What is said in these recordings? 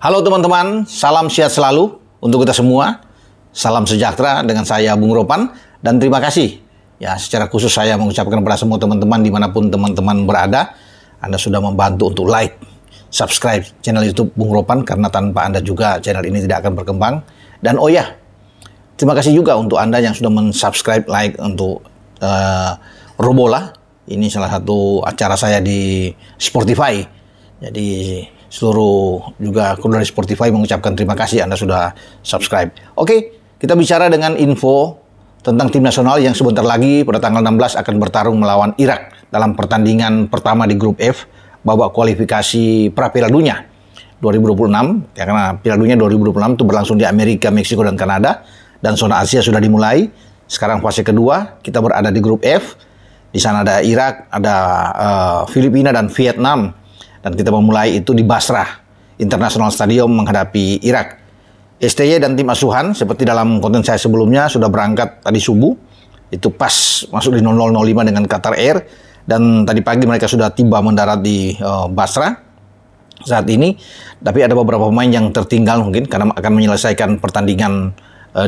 Halo teman-teman, salam sehat selalu untuk kita semua. Salam sejahtera dengan saya Bung Ropan dan terima kasih. Ya, secara khusus saya mengucapkan kepada semua teman-teman dimanapun teman-teman berada. Anda sudah membantu untuk like, subscribe channel YouTube Bung Ropan karena tanpa Anda juga channel ini tidak akan berkembang. Dan oh ya, terima kasih juga untuk Anda yang sudah men-subscribe, like untuk Robola. Ini salah satu acara saya di Spotify. Jadi seluruh juga kru dari Spotify mengucapkan terima kasih Anda sudah subscribe. Oke, kita bicara dengan info tentang tim nasional yang sebentar lagi pada tanggal 16 akan bertarung melawan Irak dalam pertandingan pertama di grup F babak kualifikasi pra Piala Dunia 2026. Ya, karena Piala Dunia 2026 itu berlangsung di Amerika, Meksiko, dan Kanada, dan zona Asia sudah dimulai. Sekarang fase kedua, kita berada di grup F. Di sana ada Irak, ada Filipina dan Vietnam. Dan kita memulai itu di Basrah International Stadium menghadapi Irak. STY dan tim asuhan seperti dalam konten saya sebelumnya sudah berangkat tadi subuh. Itu pas masuk di 00.05 dengan Qatar Air. Dan tadi pagi mereka sudah tiba mendarat di Basrah saat ini. Tapi ada beberapa pemain yang tertinggal mungkin karena akan menyelesaikan pertandingan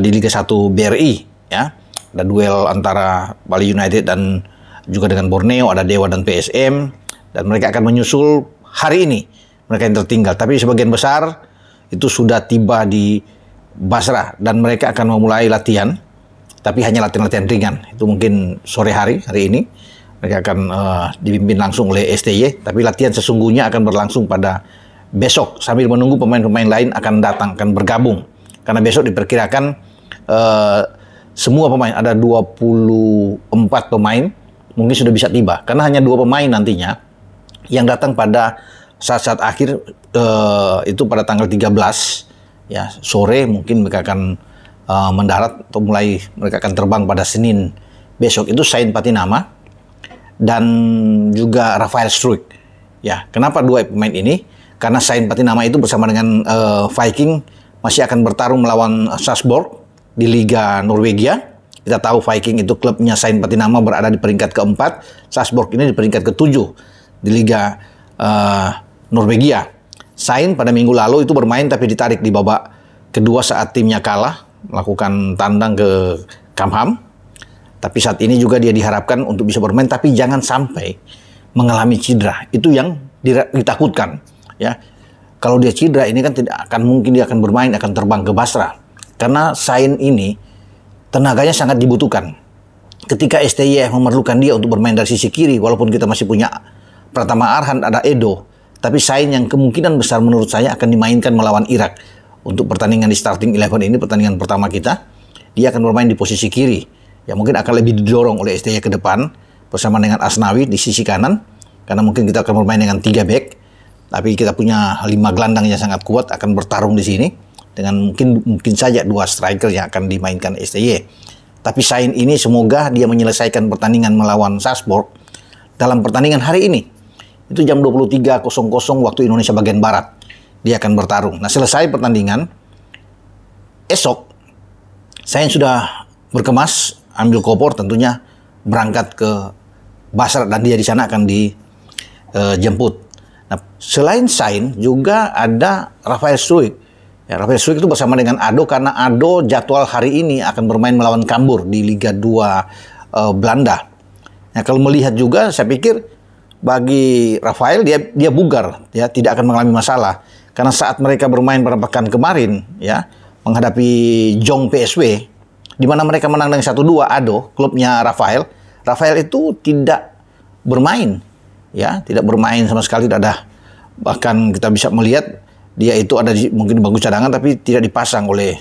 di Liga 1 BRI. Ya. Ada duel antara Bali United dan juga dengan Borneo, ada Dewa dan PSM. Dan mereka akan menyusul hari ini, mereka yang tertinggal. Tapi sebagian besar itu sudah tiba di Basrah dan mereka akan memulai latihan. Tapi hanya latihan-latihan ringan. Itu mungkin sore hari ini. Mereka akan dipimpin langsung oleh STY. Tapi latihan sesungguhnya akan berlangsung pada besok. Sambil menunggu pemain-pemain lain akan datang, akan bergabung. Karena besok diperkirakan semua pemain, ada 24 pemain, mungkin sudah bisa tiba. Karena hanya 2 pemain nantinya yang datang pada saat-saat akhir itu pada tanggal 13 ya sore mungkin mereka akan mendarat atau mulai mereka akan terbang pada Senin besok. Itu Sain Patinama dan juga Rafael Struijk. Ya, kenapa 2 pemain ini? Karena Sain Patinama itu bersama dengan Viking masih akan bertarung melawan Sarpsborg di Liga Norwegia. Kita tahu Viking itu klubnya Sain Patinama berada di peringkat keempat, Sarpsborg ini di peringkat ketujuh di Liga Norwegia. Sain pada minggu lalu itu bermain tapi ditarik di babak kedua saat timnya kalah, melakukan tandang ke Kamham. Tapi saat ini juga dia diharapkan untuk bisa bermain tapi jangan sampai mengalami cedera. Itu yang ditakutkan. Ya, kalau dia cedera ini kan tidak akan mungkin dia akan bermain, akan terbang ke Basrah. Karena Sain ini tenaganya sangat dibutuhkan. Ketika STY memerlukan dia untuk bermain dari sisi kiri, walaupun kita masih punya Pratama Arhan, ada Edo, tapi Sain yang kemungkinan besar menurut saya akan dimainkan melawan Irak. Untuk pertandingan di starting 11 ini, pertandingan pertama kita, dia akan bermain di posisi kiri. Ya mungkin akan lebih didorong oleh STY ke depan, bersama dengan Asnawi di sisi kanan, karena mungkin kita akan bermain dengan 3 back, tapi kita punya 5 gelandang yang sangat kuat akan bertarung di sini, dengan mungkin saja 2 striker yang akan dimainkan STY. Tapi Sain ini semoga dia menyelesaikan pertandingan melawan Sarpsborg dalam pertandingan hari ini. Itu jam 23.00 waktu Indonesia bagian Barat. Dia akan bertarung. Nah, selesai pertandingan, esok, saya sudah berkemas, ambil koper tentunya, berangkat ke Basrah dan dia di sana akan dijemput. Nah, selain Sain, juga ada Rafael Struijk. Ya, Rafael Struijk itu bersama dengan Ado, karena Ado jadwal hari ini akan bermain melawan Cambuur di Liga 2 Belanda. Nah, kalau melihat juga, saya pikir bagi Rafael dia bugar, ya tidak akan mengalami masalah karena saat mereka bermain pada pekan kemarin ya menghadapi Jong PSW di mana mereka menang dengan 1-2. Ado, klubnya Rafael itu tidak bermain ya, tidak bermain sama sekali, tidak ada, bahkan kita bisa melihat dia itu ada mungkin bangku cadangan tapi tidak dipasang oleh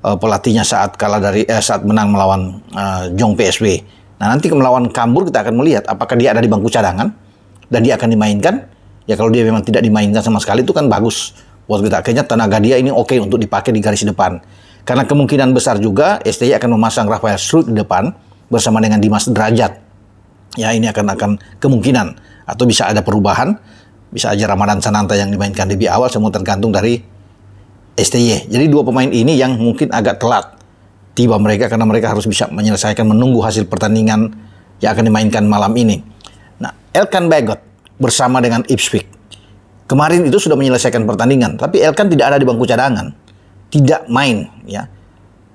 pelatihnya saat kalah saat menang melawan Jong PSW. Nah, nanti melawan Cambuur kita akan melihat apakah dia ada di bangku cadangan dan dia akan dimainkan. Ya kalau dia memang tidak dimainkan sama sekali itu kan bagus buat kita. Akhirnya tenaga dia ini oke untuk dipakai di garis depan. Karena kemungkinan besar juga STY akan memasang Rafael Struijk di depan bersama dengan Dimas Derajat. Ya ini akan kemungkinan atau bisa ada perubahan. Bisa aja Ramadan Sananta yang dimainkan lebih awal, semua tergantung dari STY. Jadi 2 pemain ini yang mungkin agak telat tiba mereka karena mereka harus bisa menyelesaikan menunggu hasil pertandingan yang akan dimainkan malam ini. Nah, Elkan Bagot bersama dengan Ipswich kemarin itu sudah menyelesaikan pertandingan, tapi Elkan tidak ada di bangku cadangan, tidak main, ya,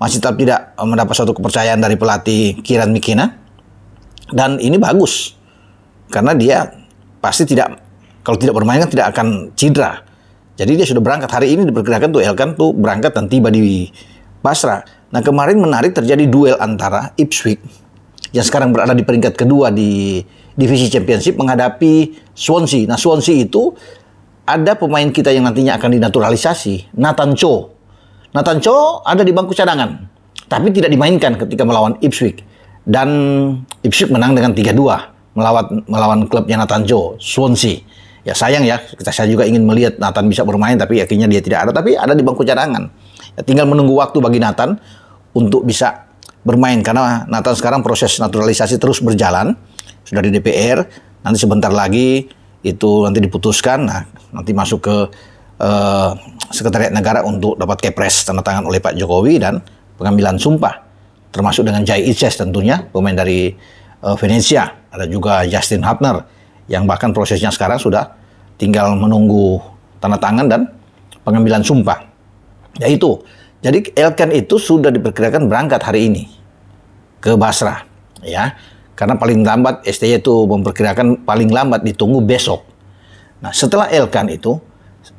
masih tetap tidak mendapat suatu kepercayaan dari pelatih Kieran McKenna, dan ini bagus karena dia pasti tidak, kalau tidak bermain kan tidak akan cedera. Jadi dia sudah berangkat hari ini, diperkirakan tuh Elkan tuh berangkat dan tiba di Basra. Nah, kemarin menarik terjadi duel antara Ipswich yang sekarang berada di peringkat kedua di divisi Championship menghadapi Swansea. Nah, Swansea itu ada pemain kita yang nantinya akan dinaturalisasi, Nathan Cho. Nathan Cho ada di bangku cadangan, tapi tidak dimainkan ketika melawan Ipswich. Dan Ipswich menang dengan 3-2 melawan klubnya Nathan Cho, Swansea. Ya sayang ya, saya juga ingin melihat Nathan bisa bermain, tapi akhirnya dia tidak ada, tapi ada di bangku cadangan. Ya, tinggal menunggu waktu bagi Nathan untuk bisa bermain, karena Nathan sekarang proses naturalisasi terus berjalan, sudah di DPR, nanti sebentar lagi itu nanti diputuskan, nah nanti masuk ke Sekretariat Negara untuk dapat kepres tanda tangan oleh Pak Jokowi dan pengambilan sumpah, termasuk dengan Jai Ices tentunya, pemain dari Venezia, ada juga Justin Hubner, yang bahkan prosesnya sekarang sudah tinggal menunggu tanda tangan dan pengambilan sumpah. Ya itu, jadi Elkan itu sudah diperkirakan berangkat hari ini ke Basra, ya, karena paling lambat STY itu memperkirakan paling lambat ditunggu besok. Nah, setelah Elkan itu,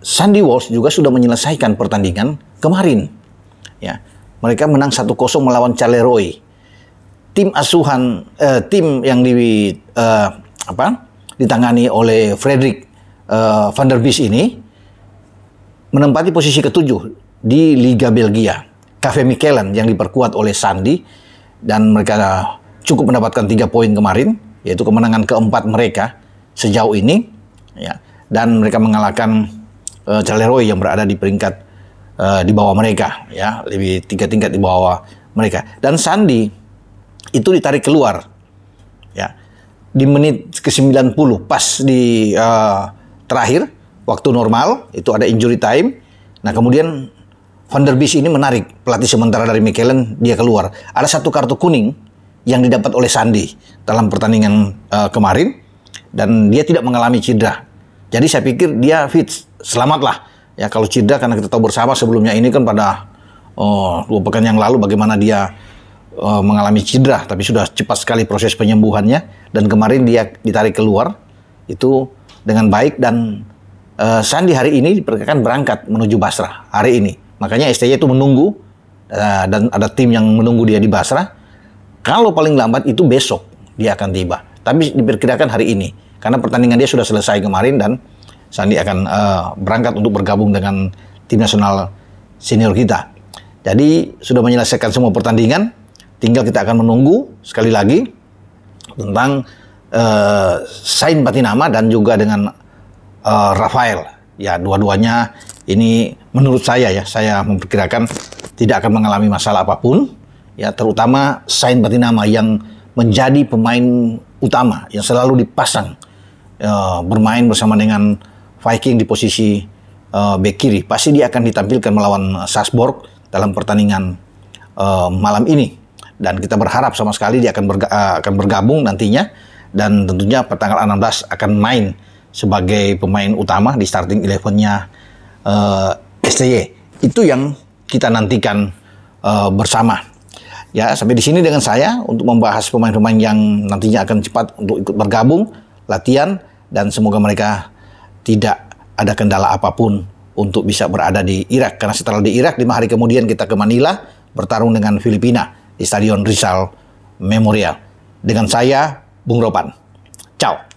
Sandy Walsh juga sudah menyelesaikan pertandingan kemarin, ya, mereka menang 1-0 melawan Charleroi. Tim asuhan, tim yang ditangani oleh Frederik van der Bies ini menempati posisi ke-7 di Liga Belgia. KV Mechelen yang diperkuat oleh Sandy, dan mereka cukup mendapatkan 3 poin kemarin, yaitu kemenangan keempat mereka sejauh ini, ya, dan mereka mengalahkan Charleroi yang berada di peringkat di bawah mereka, ya, lebih 3 tingkat di bawah mereka. Dan Sandy itu ditarik keluar, ya, di menit ke-90 pas di terakhir waktu normal itu ada injury time. Nah, kemudian Van der Bies ini menarik pelatih sementara dari Mechelen, dia keluar. Ada 1 kartu kuning yang didapat oleh Sandy dalam pertandingan kemarin, dan dia tidak mengalami cedera. Jadi saya pikir dia fit, selamatlah. Ya, kalau cedera, karena kita tahu bersama sebelumnya ini kan pada 2 pekan yang lalu bagaimana dia mengalami cedera, tapi sudah cepat sekali proses penyembuhannya, dan kemarin dia ditarik keluar itu dengan baik, dan Sandy hari ini diperkirakan berangkat menuju Basra hari ini. Makanya STY itu menunggu, dan ada tim yang menunggu dia di Basra. Kalau paling lambat itu besok dia akan tiba, tapi diperkirakan hari ini karena pertandingan dia sudah selesai kemarin, dan Sandy akan berangkat untuk bergabung dengan tim nasional senior kita. Jadi sudah menyelesaikan semua pertandingan, tinggal kita akan menunggu sekali lagi tentang Sain Patinama dan juga dengan Rafael. Ya, dua-duanya ini menurut saya, ya, saya memperkirakan tidak akan mengalami masalah apapun. Ya, terutama Sain Patinama yang menjadi pemain utama yang selalu dipasang bermain bersama dengan Viking di posisi bek kiri. Pasti dia akan ditampilkan melawan Salzburg dalam pertandingan malam ini, dan kita berharap sama sekali dia akan bergabung nantinya, dan tentunya pada tanggal 16 akan main sebagai pemain utama di starting 11-nya STY. Itu yang kita nantikan bersama. Ya, sampai di sini dengan saya untuk membahas pemain-pemain yang nantinya akan cepat untuk ikut bergabung, latihan, dan semoga mereka tidak ada kendala apapun untuk bisa berada di Irak. Karena setelah di Irak, 5 hari kemudian kita ke Manila bertarung dengan Filipina di Stadion Rizal Memorial. Dengan saya, Bung Ropan. Ciao.